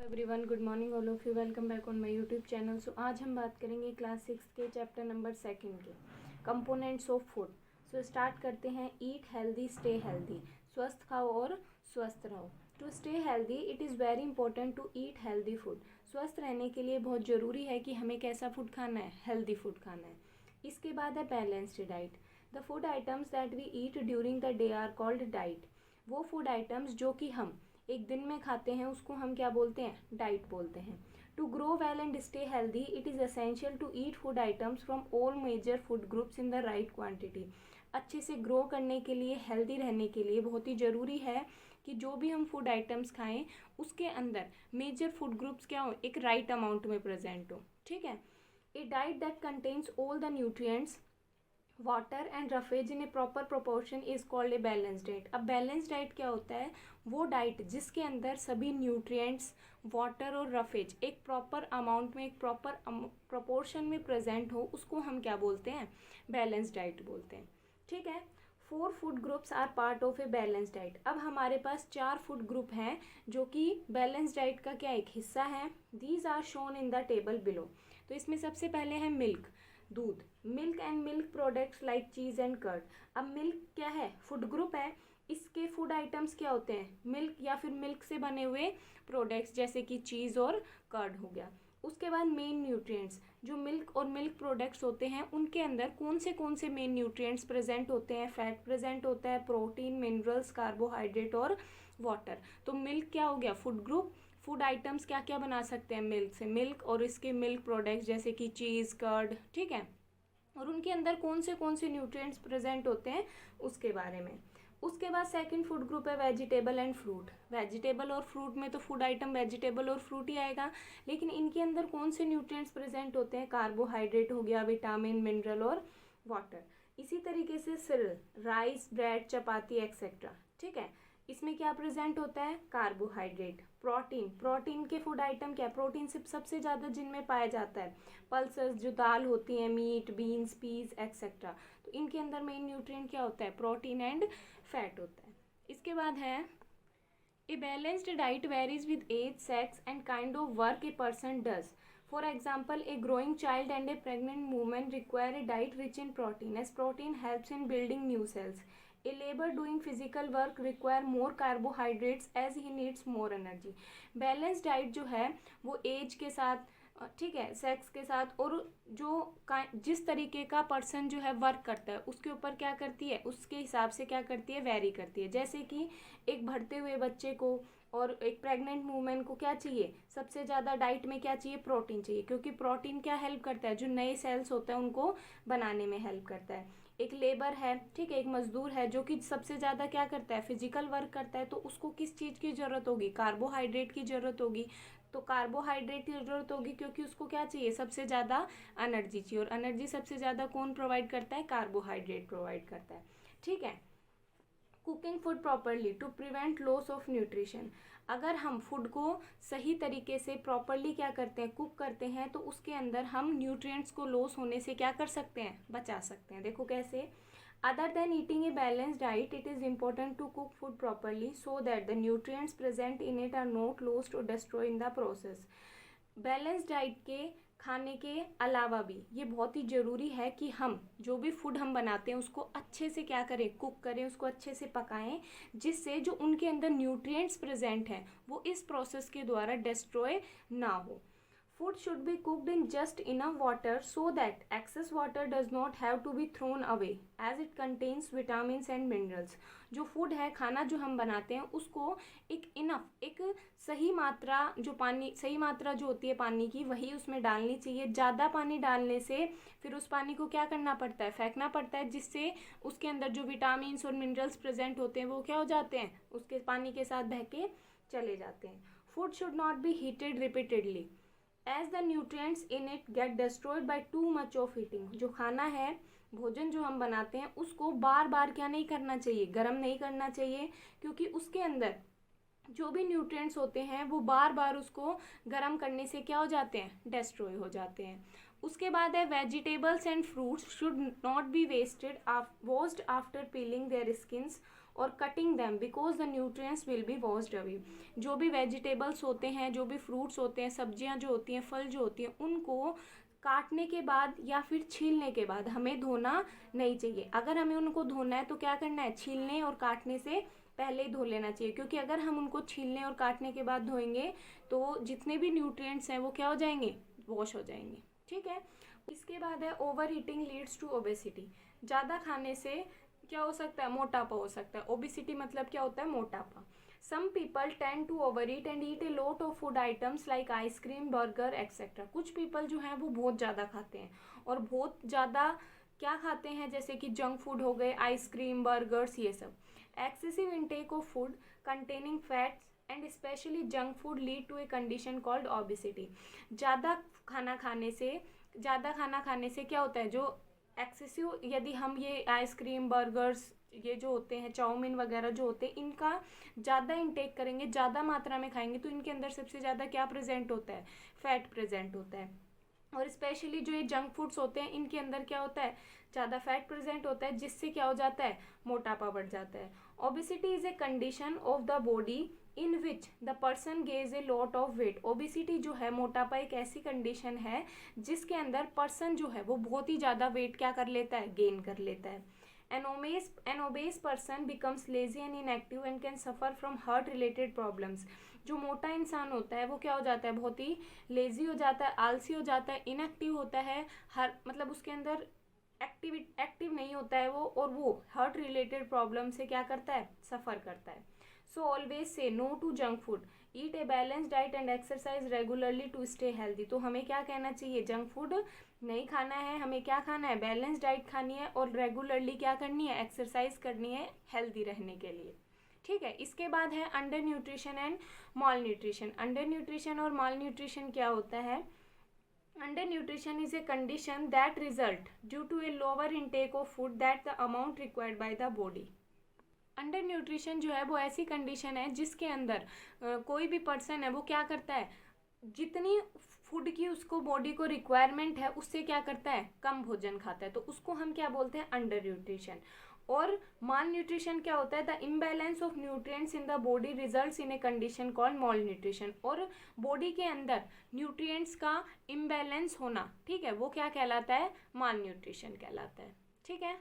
Everyone, good morning all of you. Welcome back on my YouTube channel. So आज हम बात करेंगे class 6 के चैप्टर नंबर 2 के components of food. So start करते हैं। Eat healthy, stay healthy. स्वस्थ खाओ और स्वस्थ रहो। To stay healthy it is very important to eat healthy food. स्वस्थ रहने के लिए बहुत ज़रूरी है कि हमें कैसा फूड खाना है, हेल्दी फूड खाना है। इसके बाद है balanced diet. The food items that we eat during the day are called diet. वो फूड आइटम्स जो कि हम एक दिन में खाते हैं उसको हम क्या बोलते हैं, डाइट बोलते हैं। To grow well and stay healthy it is essential to eat food items from all major food groups in the right quantity. अच्छे से ग्रो करने के लिए, हेल्दी रहने के लिए बहुत ही ज़रूरी है कि जो भी हम फूड आइटम्स खाएं उसके अंदर मेजर फूड ग्रुप्स क्या हो, एक राइट अमाउंट में प्रेजेंट हो। ठीक है। A diet that contains all the nutrients, water and roughage in a proper proportion is called a balance diet. अब बैलेंस डाइट क्या होता है? वो डाइट जिसके अंदर सभी न्यूट्रिएंट्स, वाटर और रफेज एक प्रॉपर अमाउंट में, एक प्रॉपर प्रोपोर्शन में प्रेजेंट हो, उसको हम क्या बोलते हैं? बैलेंस डाइट बोलते हैं। ठीक है। 4 food groups are part of a balance diet. अब हमारे पास 4 फूड ग्रुप हैं जो कि बैलेंस डाइट का क्या एक हिस्सा है। These are shown in the table below. तो इसमें सबसे पहले है मिल्क, दूध। Milk and milk products like cheese and curd. अब मिल्क क्या है? फूड ग्रुप है। इसके फूड आइटम्स क्या होते हैं? मिल्क या फिर मिल्क से बने हुए प्रोडक्ट्स जैसे कि चीज़ और कर्ड हो गया। उसके बाद मेन न्यूट्रिएंट्स, जो मिल्क और मिल्क प्रोडक्ट्स होते हैं उनके अंदर कौन से मेन न्यूट्रिएंट्स प्रेजेंट होते हैं? फैट प्रेजेंट होता है, प्रोटीन, मिनरल्स, कार्बोहाइड्रेट और वाटर। तो मिल्क क्या हो गया? Food group. फूड आइटम्स क्या क्या बना सकते हैं मिल्क से? मिल्क और इसके मिल्क प्रोडक्ट्स जैसे कि चीज़, कर्ड। ठीक है। और उनके अंदर कौन से न्यूट्रिएंट्स प्रेजेंट होते हैं उसके बारे में। उसके बाद सेकंड फूड ग्रुप है वेजिटेबल एंड फ्रूट। वेजिटेबल और फ्रूट में तो फूड आइटम वेजिटेबल और फ्रूट ही आएगा, लेकिन इनके अंदर कौन से न्यूट्रिएंट्स प्रेजेंट होते हैं? कार्बोहाइड्रेट हो गया, विटामिन, मिनरल और वाटर। इसी तरीके से सिरियल, राइस, ब्रेड, चपाती एक्सेट्रा। ठीक है। इसमें क्या प्रेजेंट होता है? कार्बोहाइड्रेट। प्रोटीन, प्रोटीन के फूड आइटम क्या? प्रोटीन सिर्फ सबसे ज़्यादा जिनमें पाया जाता है पल्सेस, जो दाल होती हैं, मीट, बीन्स, पीस एक्सेट्रा। तो इनके अंदर मेन न्यूट्रिएंट क्या होता है? प्रोटीन एंड फैट होता है। इसके बाद है a balanced diet varies with age, sex and kind of work a person does. For example, a growing child and a pregnant woman require a diet rich in protein, as protein helps in building new cells. A labor doing physical work require more carbohydrates as he needs more energy. Balanced diet जो है वो as के साथ, ठीक है, sex के साथ, और जो जिस तरीके का पर्सन जो है वर्क करता है उसके ऊपर क्या करती है, उसके हिसाब से क्या करती है, वेरी करती है। जैसे कि एक बढ़ते हुए बच्चे को और एक प्रेग्नेंट वूमेन को क्या चाहिए? सबसे ज़्यादा डाइट में क्या चाहिए? प्रोटीन चाहिए, क्योंकि प्रोटीन क्या हेल्प करता है? जो नए सेल्स होते हैं उनको बनाने में हेल्प करता है। एक लेबर है, ठीक है, एक मजदूर है जो कि सबसे ज़्यादा क्या करता है? फिजिकल वर्क करता है। तो उसको किस चीज़ की ज़रूरत होगी? कार्बोहाइड्रेट की ज़रूरत होगी। तो कार्बोहाइड्रेट की ज़रूरत होगी क्योंकि उसको क्या चाहिए? सबसे ज़्यादा एनर्जी चाहिए, और एनर्जी सबसे ज़्यादा कौन प्रोवाइड करता है? कार्बोहाइड्रेट प्रोवाइड करता है। ठीक है। Cooking food properly to prevent loss of nutrition. अगर हम फूड को सही तरीके से प्रॉपरली क्या करते हैं, कुक करते हैं, तो उसके अंदर हम न्यूट्रिएंट्स को लॉस होने से क्या कर सकते हैं? बचा सकते हैं। देखो कैसे। Other than eating a balance diet it is important to cook food properly so that the nutrients present in it are not lost और destroy in the process. Balance diet के खाने के अलावा भी ये बहुत ही ज़रूरी है कि हम जो भी फूड हम बनाते हैं उसको अच्छे से क्या करें? कुक करें, उसको अच्छे से पकाएं, जिससे जो उनके अंदर न्यूट्रिएंट्स प्रेजेंट हैं वो इस प्रोसेस के द्वारा डिस्ट्रॉय ना हो। Food should be cooked in just enough water so that excess water does not have to be thrown away as it contains vitamins and minerals. जो फूड है, खाना जो हम बनाते हैं, उसको एक इनफ, एक सही मात्रा, जो पानी, सही मात्रा जो होती है पानी की, वही उसमें डालनी चाहिए। ज़्यादा पानी डालने से फिर उस पानी को क्या करना पड़ता है? फेंकना पड़ता है, जिससे उसके अंदर जो विटामिन्स और मिनरल्स प्रेजेंट होते हैं वो क्या हो जाते हैं? उसके पानी के साथ बह के चले जाते हैं। Food should not be heated repeatedly as the nutrients in it get destroyed by too much of heating. जो खाना है, भोजन जो हम बनाते हैं, उसको बार बार क्या नहीं करना चाहिए? गर्म नहीं करना चाहिए, क्योंकि उसके अंदर जो भी न्यूट्रिएंट्स होते हैं वो बार बार उसको गर्म करने से क्या हो जाते हैं? डिस्ट्रॉय हो जाते हैं। उसके बाद है vegetables and fruits should not be wasted washed after peeling their skins और cutting them because the nutrients will be washed away. जो भी वेजिटेबल्स होते हैं, जो भी फ्रूट्स होते हैं, सब्जियां जो होती हैं, फल जो होती हैं, उनको काटने के बाद या फिर छीलने के बाद हमें धोना नहीं चाहिए। अगर हमें उनको धोना है तो क्या करना है, छीलने और काटने से पहले ही धो लेना चाहिए, क्योंकि अगर हम उनको छीलने और काटने के बाद धोएंगे तो जितने भी न्यूट्रिएंट्स हैं वो क्या हो जाएंगे, वॉश हो जाएंगे। ठीक है। इसके बाद है overeating leads to obesity. ज़्यादा खाने से क्या हो सकता है, मोटापा हो सकता है। ओबेसिटी मतलब क्या होता है, मोटापा। Some people tend to overeat and eat a lot of food items like ice cream, burger etcetera. कुछ पीपल जो हैं वो बहुत ज़्यादा खाते हैं और बहुत ज़्यादा क्या खाते हैं, जैसे कि जंक फूड हो गए, आइसक्रीम, बर्गर्स, ये सब। Excessive intake of food containing fats and especially junk food lead to a condition called obesity. ज़्यादा खाना खाने से क्या होता है, जो एक्सेसिव, यदि हम ये आइसक्रीम, बर्गर्स, ये जो होते हैं, चाउमीन वगैरह जो होते हैं, इनका ज़्यादा इंटेक करेंगे, ज़्यादा मात्रा में खाएंगे तो इनके अंदर सबसे ज़्यादा क्या प्रेजेंट होता है, फैट प्रेजेंट होता है। और स्पेशली जो ये जंक फूड्स होते हैं इनके अंदर क्या होता है, ज़्यादा फैट प्रेजेंट होता है, जिससे क्या हो जाता है, मोटापा बढ़ जाता है। Obesity is a condition of the body in which the person gains a lot of weight. Obesity जो है, मोटापा एक ऐसी कंडीशन है जिसके अंदर पर्सन जो है वो बहुत ही ज़्यादा वेट क्या कर लेता है, गेन कर लेता है। An obese person becomes lazy and inactive and can suffer from heart related problems। जो मोटा इंसान होता है वो क्या हो जाता है, बहुत ही लेजी हो जाता है, आलसी हो जाता है, इनएक्टिव होता है, हर मतलब उसके अंदर एक्टिव नहीं होता है वो, और वो हार्ट रिलेटेड प्रॉब्लम से क्या करता है, सफ़र करता है। So always say no to junk food, eat a balance diet and exercise regularly to stay healthy. तो हमें क्या कहना चाहिए, जंक फूड नहीं खाना है, हमें क्या खाना है, बैलेंस डाइट खानी है और रेगुलरली क्या करनी है, एक्सरसाइज करनी है हेल्दी रहने के लिए। ठीक है। इसके बाद है undernutrition and malnutrition. Undernutrition और मॉल न्यूट्रिशन क्या होता है, undernutrition is a condition that result due to a lower intake of food that the amount required by the body. Undernutrition जो है वो ऐसी condition है जिसके अंदर कोई भी पर्सन है वो क्या करता है, जितनी फूड की उसको बॉडी को रिक्वायरमेंट है उससे क्या करता है, कम भोजन खाता है, तो उसको हम क्या बोलते हैं, अंडर न्यूट्रिशन। और माल न्यूट्रिशन क्या होता है, the imbalance of nutrients in the body results in A condition called mall nutrition. और बॉडी के अंदर न्यूट्रिएंट्स का इम्बैलेंस होना, ठीक है, वो क्या कहलाता है, माल न्यूट्रिशन कहलाता है। ठीक है।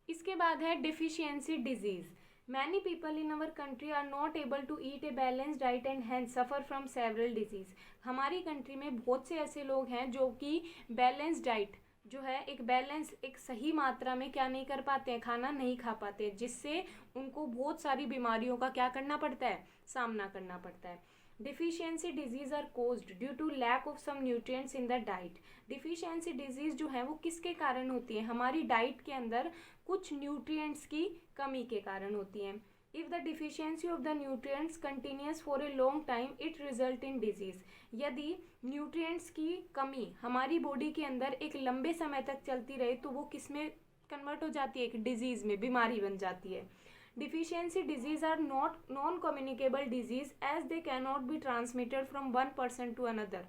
इसके बाद है deficiency disease. Many people in our country are not able to eat a balanced diet and hence suffer from several disease। हमारी कंट्री में बहुत से ऐसे लोग हैं जो कि बैलेंस डाइट जो है, एक सही मात्रा में क्या नहीं कर पाते हैं, खाना नहीं खा पाते, जिससे उनको बहुत सारी बीमारियों का क्या करना पड़ता है, सामना करना पड़ता है। Deficiency disease are caused due to lack of some nutrients in the diet. Deficiency disease जो है वो किसके कारण होती है, हमारी डाइट के अंदर कुछ न्यूट्रिएंट्स की कमी के कारण होती हैं। If the deficiency of the nutrients continuous for a long time it result in disease. यदि न्यूट्रिएंट्स की कमी हमारी बॉडी के अंदर एक लंबे समय तक चलती रहे तो वो किस में कन्वर्ट हो जाती है, एक डिजीज़ में, बीमारी बन जाती है। Deficiency disease are not non communicable disease as they can not be transmitted from one person to another.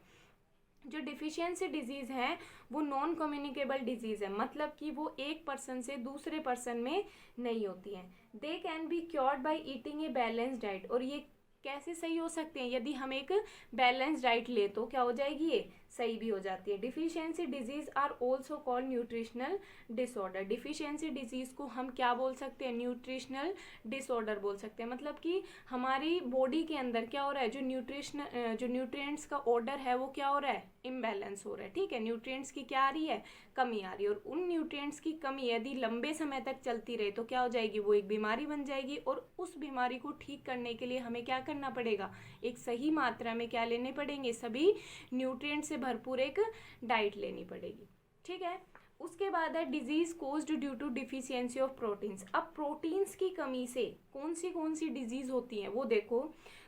जो डिफिशियंसी डिजीज़ हैं वो नॉन कम्युनिकेबल डिजीज़ है, मतलब कि वो एक पर्सन से दूसरे पर्सन में नहीं होती हैं। They can be cured by eating a balance diet. और ये कैसे सही हो सकते हैं, यदि हम एक बैलेंस डाइट ले तो क्या हो जाएगी, ये सही भी हो जाती है। Deficiency disease are also called nutritional disorder. Deficiency disease को हम क्या बोल सकते हैं, न्यूट्रिशनल डिसऑर्डर बोल सकते हैं। मतलब कि हमारी बॉडी के अंदर क्या हो रहा है, जो न्यूट्रिएंट्स का ऑर्डर है वो क्या हो रहा है, इम्बैलेंस हो रहा है। ठीक है, न्यूट्रिएंट्स की क्या आ रही है, कमी आ रही है। और उन न्यूट्रिएंट्स की कमी यदि लंबे समय तक चलती रहे तो क्या हो जाएगी, वो एक बीमारी बन जाएगी। और उस बीमारी को ठीक करने के लिए हमें क्या करना पड़ेगा, एक सही मात्रा में क्या लेने पड़ेंगे, सभी न्यूट्रिएंट से भरपूर एक डाइट लेनी पड़ेगी। ठीक है। उसके बाद है disease caused due to deficiency of proteins. अब प्रोटीन्स की कमी से कौन सी डिजीज होती हैं वो देखो।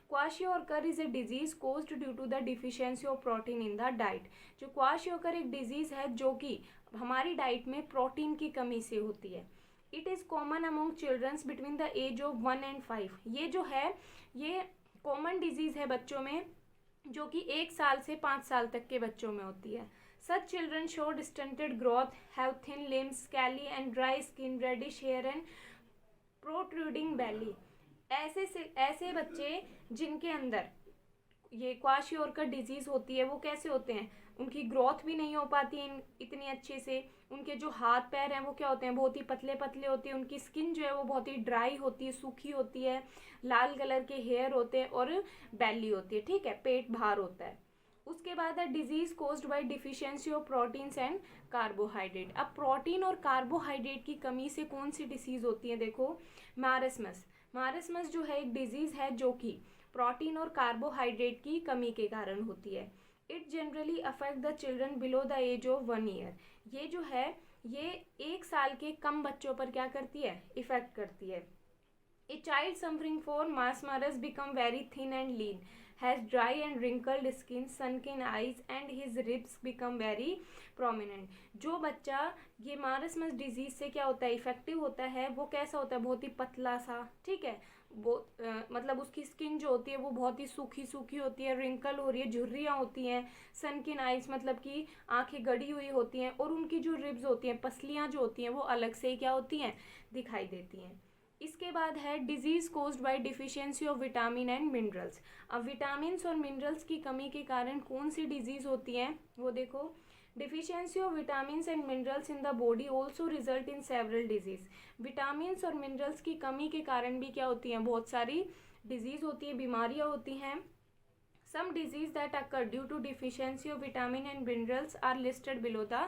Kwashiorkor is a disease caused due to the deficiency of protein in the diet. जो क्वाशियोकर एक डिजीज है जो कि हमारी डाइट में प्रोटीन की कमी से होती है। It is common among childrens between the age of 1 and 5। ये जो है ये कॉमन डिजीज़ है बच्चों में जो कि 1 साल से 5 साल तक के बच्चों में होती है। Such children showed stunted growth, have thin limbs, scaly and dry skin, reddish hair and protruding belly, ऐसे बच्चे जिनके अंदर ये क्वाशियोरकर डिजीज़ होती है वो कैसे होते हैं, उनकी ग्रोथ भी नहीं हो पाती इतनी अच्छे से, उनके जो हाथ पैर हैं वो क्या होते हैं, बहुत ही पतले पतले होते हैं, उनकी स्किन जो है वो बहुत ही ड्राई होती है, सूखी होती है, लाल कलर के हेयर होते हैं और बैली होती है, ठीक है, पेट बाहर होता है। उसके बाद है disease caused by deficiency of proteins and carbohydrate. अब प्रोटीन और कार्बोहाइड्रेट की कमी से कौन सी डिसीज होती है, देखो मारसमस जो है एक डिजीज है जो कि प्रोटीन और कार्बोहाइड्रेट की कमी के कारण होती है। It generally affect the children below the age of 1 year. ये जो है ये 1 साल के कम बच्चों पर क्या करती है, इफेक्ट करती है। A child suffering from marasmus become very thin and lean, has dry and wrinkled skin, sunken eyes and his ribs become very prominent। जो बच्चा ये मारसमस डिजीज से क्या होता है, इफेक्टिव होता है, वो कैसा होता है, बहुत ही पतला सा, ठीक है, वो मतलब उसकी स्किन जो होती है वो बहुत ही सूखी सूखी होती है, रिंकल हो रही है, झुर्रियाँ होती हैं, सनकिन आइज मतलब कि आंखें गड़ी हुई होती हैं, और उनकी जो रिब्स होती हैं, पसलियाँ जो होती हैं वो अलग से क्या होती हैं, दिखाई देती हैं। इसके बाद है disease caused by deficiency of vitamin and minerals. अब विटामिन और मिनरल्स की कमी के कारण कौन सी डिजीज होती है वो देखो। Deficiency of vitamin and minerals in the body also result in several disease. Vitamin और मिनरल्स की कमी के कारण भी क्या होती हैं, बहुत सारी डिजीज होती है, बीमारियां होती हैं। Some disease that occur due to deficiency of vitamin and minerals are listed below the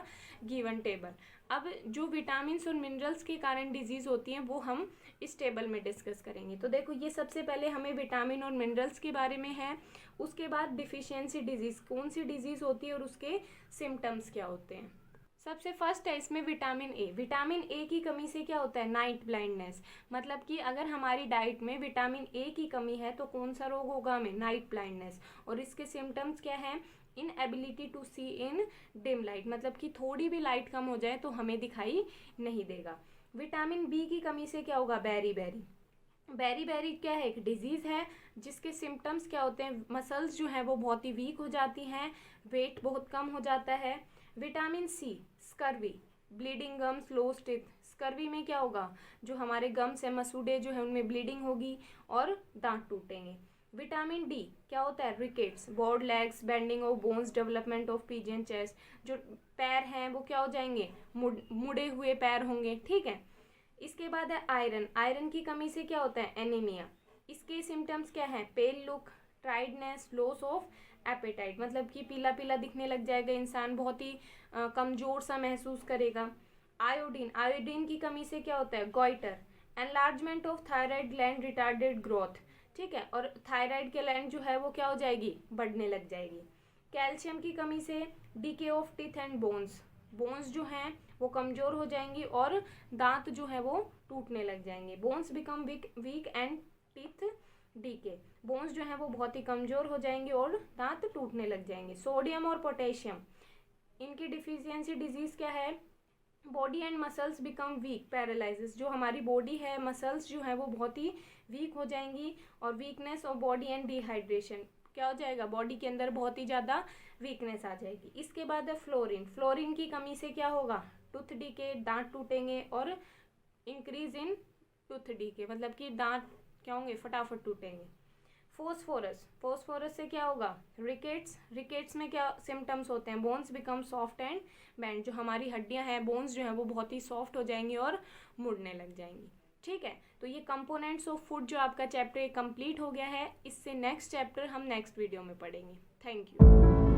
given table। अब जो विटामिन और मिनरल्स के कारण डिजीज होती हैं वो हम इस टेबल में डिस्कस करेंगे। तो देखो ये सबसे पहले हमें विटामिन और मिनरल्स के बारे में है, उसके बाद डिफिशियंसी डिजीज कौन सी डिजीज होती है और उसके सिम्टम्स क्या होते हैं। सबसे फर्स्ट है इसमें विटामिन ए। विटामिन ए की कमी से क्या होता है, नाइट ब्लाइंडनेस, मतलब कि अगर हमारी डाइट में विटामिन ए की कमी है तो कौन सा रोग होगा हमें, नाइट ब्लाइंडनेस। और इसके सिम्टम्स क्या हैं, inability to see in dim light, मतलब कि थोड़ी भी लाइट कम हो जाए तो हमें दिखाई नहीं देगा। विटामिन बी की कमी से क्या होगा, बेरी क्या है, एक डिजीज़ है जिसके सिम्टम्स क्या होते हैं, मसल्स जो हैं वो बहुत ही वीक हो जाती हैं, वेट बहुत कम हो जाता है। Vitamin C, scurvy, bleeding gums, lost teeth. Scurvy में क्या होगा, जो हमारे गम्स है, मसूड़े जो है उनमें ब्लीडिंग होगी और दांत टूटेंगे। विटामिन डी क्या होता है, rickets, bowed legs, bending of bones, development of pigeon chest, जो पैर हैं वो क्या हो जाएंगे, मुड़े हुए पैर होंगे, ठीक है। इसके बाद है आयरन की कमी से क्या होता है, एनीमिया। इसके सिम्टम्स क्या हैं, pale look, tiredness, loss of appetite, मतलब कि पीला पीला दिखने लग जाएगा इंसान, बहुत ही कमज़ोर सा महसूस करेगा। आयोडीन की कमी से क्या होता है, goitre, enlargement of thyroid gland, retarded growth, ठीक है, और थायराइड के ग्लैंड जो है वो क्या हो जाएगी, बढ़ने लग जाएगी। कैल्शियम की कमी से DK of teeth and bones जो हैं वो कमज़ोर हो जाएंगी और दांत जो है वो टूटने लग जाएंगे। Bones become weak and teeth decay, bones जो हैं वो बहुत ही कमज़ोर हो जाएंगे और दांत टूटने लग जाएंगे। सोडियम और पोटेशियम, इनकी डिफिशियंसी डिजीज़ क्या है, body and muscles become weak, paralysis, जो हमारी बॉडी है, मसल्स जो है वो बहुत ही वीक हो जाएंगी, और weakness of body and dehydration, क्या हो जाएगा, बॉडी के अंदर बहुत ही ज़्यादा वीकनेस आ जाएगी। इसके बाद है फ्लोरीन की कमी से क्या होगा, टूथ डीके, दांत टूटेंगे और इंक्रीज इन टूथ डीके, मतलब कि दांत क्या होंगे, फटाफट टूटेंगे। फोस्फोरस से क्या होगा, रिकेट्स में क्या सिम्टम्स होते हैं, bones become soft and bend, जो हमारी हड्डियां हैं, बोन्स जो हैं वो बहुत ही सॉफ्ट हो जाएंगी और मुड़ने लग जाएंगी, ठीक है। तो ये कंपोनेंट्स ऑफ फूड जो आपका चैप्टर कंप्लीट हो गया है, इससे नेक्स्ट चैप्टर हम नेक्स्ट वीडियो में पढ़ेंगे। Thank you.